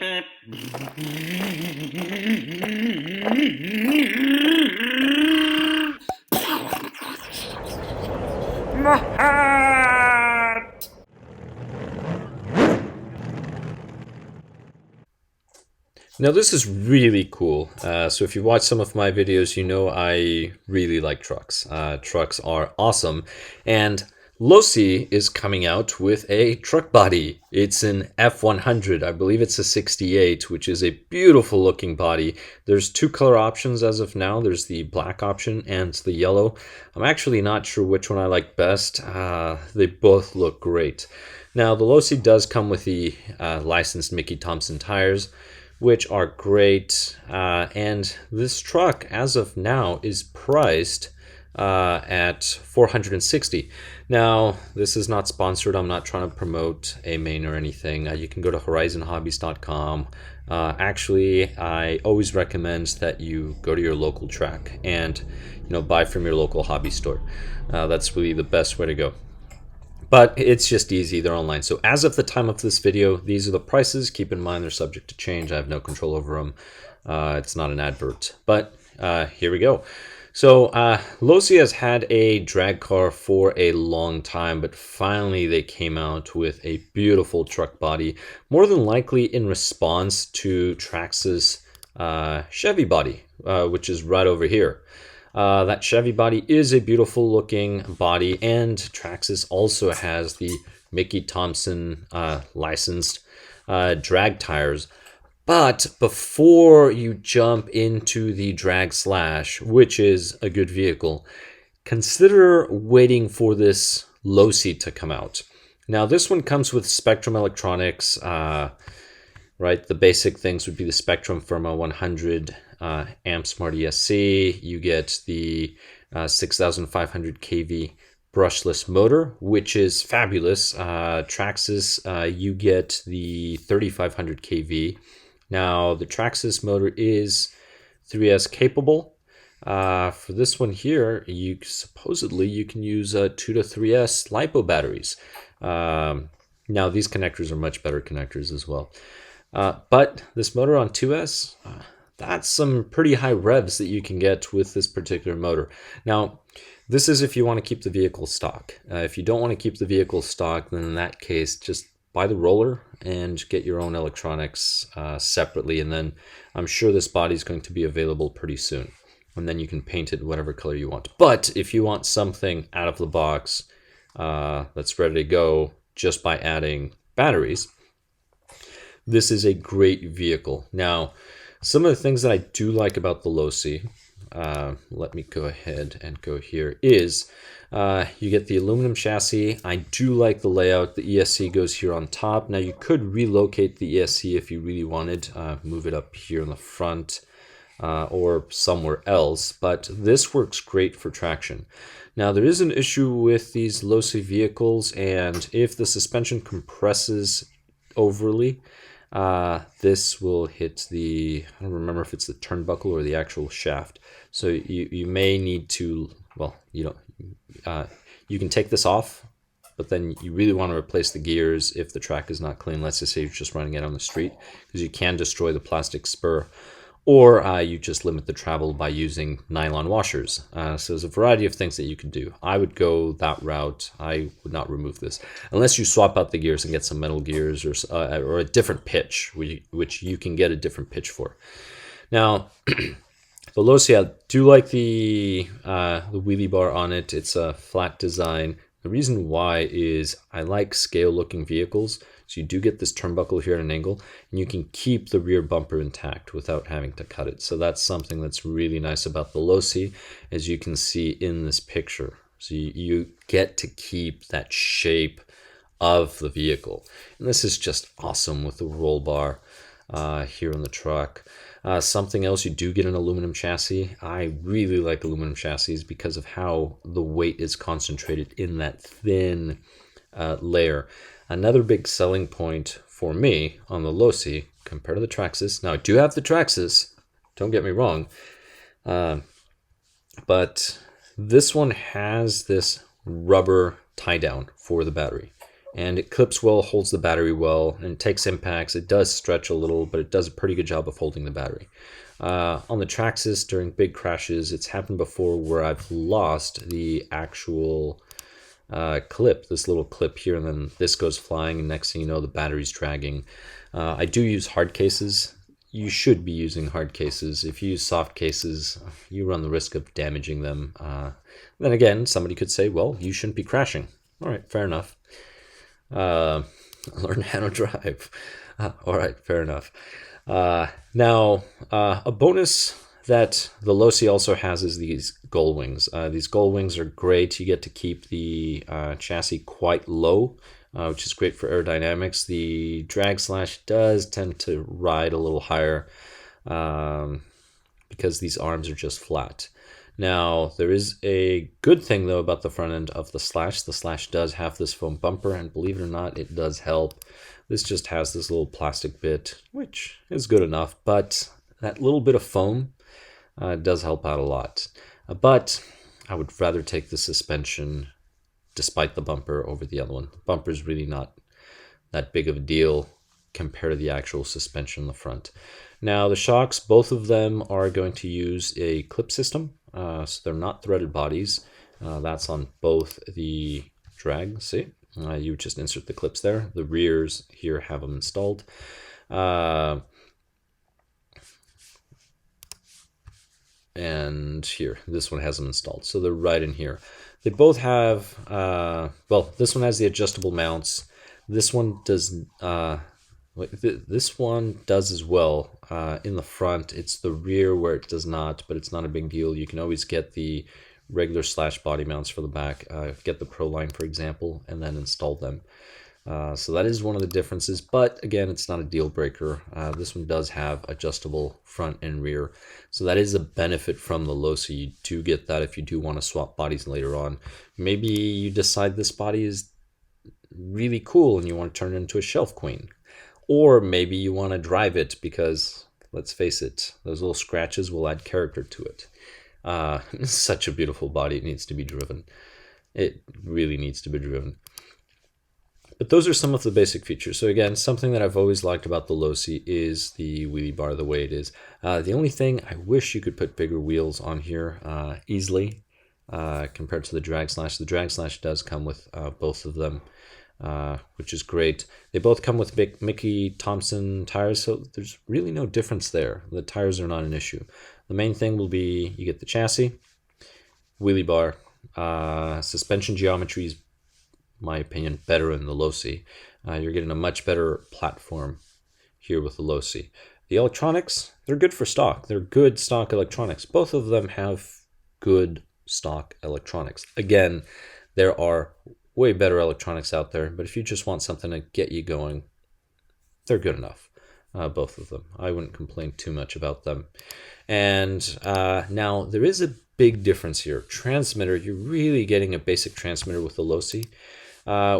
Now this is really cool. So if you watch some of my videos, you know I really like trucks. Trucks are awesome. And Losi is coming out with a truck body. It's an F-100. I believe it's a 68, which is a beautiful looking body. There's two color options as of now. There's the black option and the yellow. I'm actually not sure which one I like best. They both look great. Now the Losi does come with the licensed MIP tires, which are great, and this truck as of now is priced at $460. Now this is not sponsored. I'm not trying to promote a main or anything. You can go to horizonhobbies.com. Actually, I always recommend that you go to your local track and buy from your local hobby store. That's really the best way to go. But it's just easy, they're online. So as of the time of this video, these are the prices. Keep in mind they're subject to change. I have no control over them. It's not an advert, but here we go. So Losi has had a drag car for a long time, but finally they came out with a beautiful truck body, more than likely in response to Traxxas Chevy body, which is right over here. That Chevy body is a beautiful looking body, and Traxxas also has the Mickey Thompson licensed drag tires. But before you jump into the drag slash, which is a good vehicle, consider waiting for this Losi to come out. Now this one comes with Spectrum Electronics, right? The basic things would be the Spectrum Firma 100 amp Smart ESC. You get the 6,500 kV brushless motor, which is fabulous. Traxxas, you get the 3,500 kV. Now the Traxxas motor is 3S capable. For this one here, supposedly you can use 2 to 3S LiPo batteries. Now these connectors are much better connectors as well. But this motor on 2S, that's some pretty high revs that you can get with this particular motor. Now, this is if you want to keep the vehicle stock. If you don't want to keep the vehicle stock, then in that case, just buy the roller and get your own electronics separately. And then I'm sure this body is going to be available pretty soon. And then you can paint it whatever color you want. But if you want something out of the box that's ready to go just by adding batteries, this is a great vehicle. Now, some of the things that I do like about the Losi, let me go ahead and go here, is you get the aluminum chassis. I do like the layout. The ESC goes here on top. Now, you could relocate the ESC if you really wanted, move it up here in the front or somewhere else, but this works great for traction. Now, there is an issue with these Losi vehicles, and if the suspension compresses overly, this will hit the, I don't remember if it's the turnbuckle or the actual shaft. So you may need to, well, you can take this off, but then you really want to replace the gears if the track is not clean. Let's just say you're just running it on the street, because you can destroy the plastic spur. Or you just limit the travel by using nylon washers. So there's a variety of things that you can do. I would go that route. I would not remove this. Unless you swap out the gears and get some metal gears or a different pitch, which you can get a different pitch for. Now, the Losi, I do like the wheelie bar on it. It's a flat design. The reason why is I like scale-looking vehicles. So you do get this turnbuckle here at an angle, and you can keep the rear bumper intact without having to cut it. So that's something that's really nice about the Losi, as you can see in this picture. So you get to keep that shape of the vehicle. And this is just awesome with the roll bar here on the truck. Something else, you do get an aluminum chassis. I really like aluminum chassis because of how the weight is concentrated in that thin layer. Another big selling point for me on the Losi compared to the Traxxas. Now, I do have the Traxxas, don't get me wrong, but this one has this rubber tie down for the battery. and it clips well, holds the battery well, and it takes impacts. It does stretch a little, but it does a pretty good job of holding the battery. On the Traxxas, during big crashes, it's happened before where I've lost the actual clip, this little clip here, and then this goes flying, and next thing you know, the battery's dragging. I do use hard cases. You should be using hard cases. If you use soft cases, you run the risk of damaging them. Then again, somebody could say, well, you shouldn't be crashing. All right, fair enough. Learn how to drive. All right, fair enough. Now, a bonus that the Losi also has is these gull wings. These gull wings are great. You get to keep the chassis quite low, which is great for aerodynamics. The drag slash does tend to ride a little higher because these arms are just flat. Now, there is a good thing, though, about the front end of the Slash. The Slash does have this foam bumper, and believe it or not, it does help. This just has this little plastic bit, which is good enough, but that little bit of foam does help out a lot. But I would rather take the suspension, despite the bumper, over the other one. The bumper is really not that big of a deal compared to the actual suspension in the front. Now, the shocks, both of them are going to use a clip system. So they're not threaded bodies. That's on both the drag. See, you would just insert the clips there. The rears here have them installed. And here, this one has them installed. So they're right in here. They both have, well, this one has the adjustable mounts. This one does, this one does as well. In the front, it's the rear where it does not, but it's not a big deal. You can always get the regular Slash body mounts for the back. Get the Proline, for example, and then install them. So that is one of the differences, but again, it's not a deal breaker. This one does have adjustable front and rear. So that is a benefit from the Losi. You do get that if you do want to swap bodies later on. Maybe you decide this body is really cool and you want to turn it into a shelf queen. Or maybe you want to drive it because, let's face it, those little scratches will add character to it. It's such a beautiful body. It needs to be driven. It really needs to be driven. But those are some of the basic features. So again, something that I've always liked about the Losi is the wheelie bar the way it is. The only thing, I wish you could put bigger wheels on here easily compared to the drag slash. The drag slash does come with both of them. Which is great. They both come with big Mickey Thompson tires, so there's really no difference there. The tires are not an issue. The main thing will be you get the chassis, wheelie bar, suspension geometry is, in my opinion, better in the Losi. You're getting a much better platform here with the Losi. The electronics, they're good for stock. They're good stock electronics. Both of them have good stock electronics. Again, there are way better electronics out there, but if you just want something to get you going, they're good enough. Both of them. I wouldn't complain too much about them. And now there is a big difference here. Transmitter, you're really getting a basic transmitter with the Losi.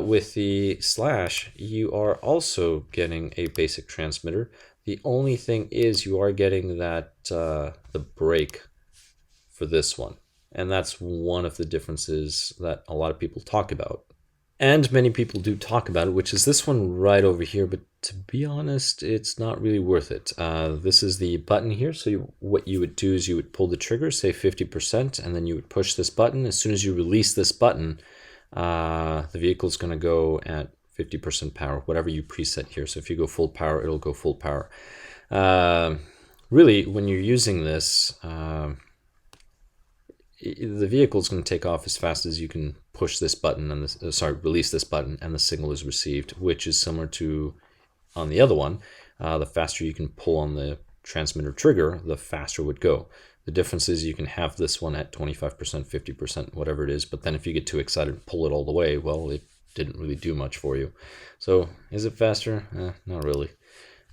With the Slash, you are also getting a basic transmitter. The only thing is you are getting that the brake for this one. And that's one of the differences that a lot of people talk about. And many people do talk about it, which is this one right over here. But to be honest, it's not really worth it. This is the button here. So what you would do is you would pull the trigger, say 50%, and then you would push this button. As soon as you release this button, the vehicle is going to go at 50% power, whatever you preset here. So if you go full power, it'll go full power. Really, when you're using this, the vehicle is going to take off as fast as you can push this button and release this button, and the signal is received, which is similar to on the other one. The faster you can pull on the transmitter trigger, the faster it would go. The difference is you can have this one at 25%, 50%, whatever it is, but then if you get too excited and pull it all the way, well, it didn't really do much for you. So is it faster? Not really.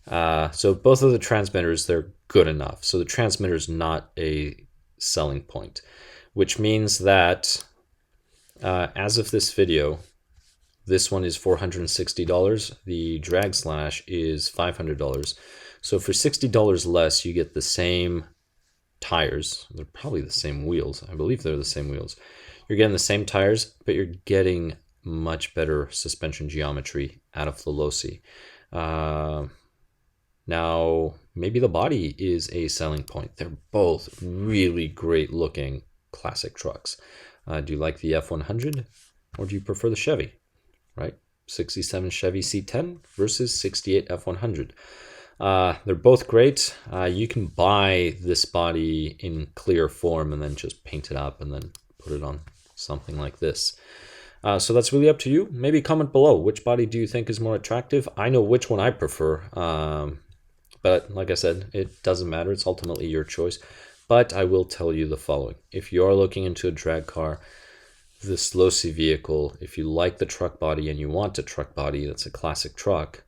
So both of the transmitters, they're good enough. So the transmitter is not a selling point, which means that as of this video, this one is $460. The drag slash is $500. So for $60 less, you get the same tires. They're probably the same wheels. I believe they're the same wheels. You're getting the same tires, but you're getting much better suspension geometry out of the Losi. Now, maybe the body is a selling point. They're both really great looking classic trucks. Do you like the F-100 or do you prefer the Chevy, right? 67 Chevy C10 versus 68 F-100. They're both great. You can buy this body in clear form and then just paint it up and then put it on something like this. So that's really up to you. Maybe comment below, which body do you think is more attractive? I know which one I prefer, but like I said, it doesn't matter. It's ultimately your choice. But I will tell you the following. If you are looking into a drag car, this Losi vehicle, if you like the truck body and you want a truck body that's a classic truck,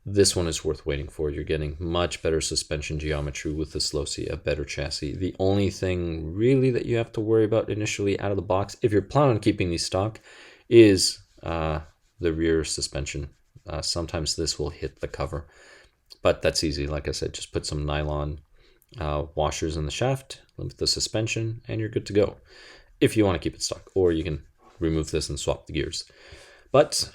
this one is worth waiting for. You're getting much better suspension geometry with this Losi, a better chassis. The only thing really that you have to worry about initially out of the box, if you're planning on keeping these stock, is the rear suspension. Sometimes this will hit the cover, but that's easy. Like I said, just put some nylon washers in the shaft, limit the suspension, and you're good to go. If you want to keep it stock, or you can remove this and swap the gears. But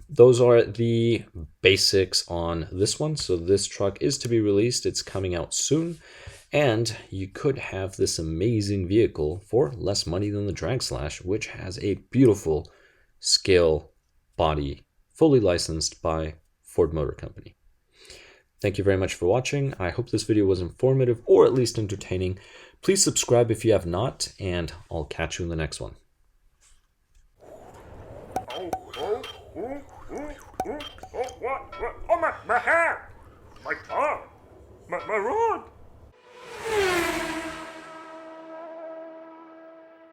those are the basics on this one. So this truck is to be released. It's coming out soon. And you could have this amazing vehicle for less money than the Drag Slash, which has a beautiful scale body, fully licensed by Ford Motor Company. Thank you very much for watching. I hope this video was informative or at least entertaining. Please subscribe if you have not, and I'll catch you in the next one. Oh, what? Oh, my hair! My tongue! My rod!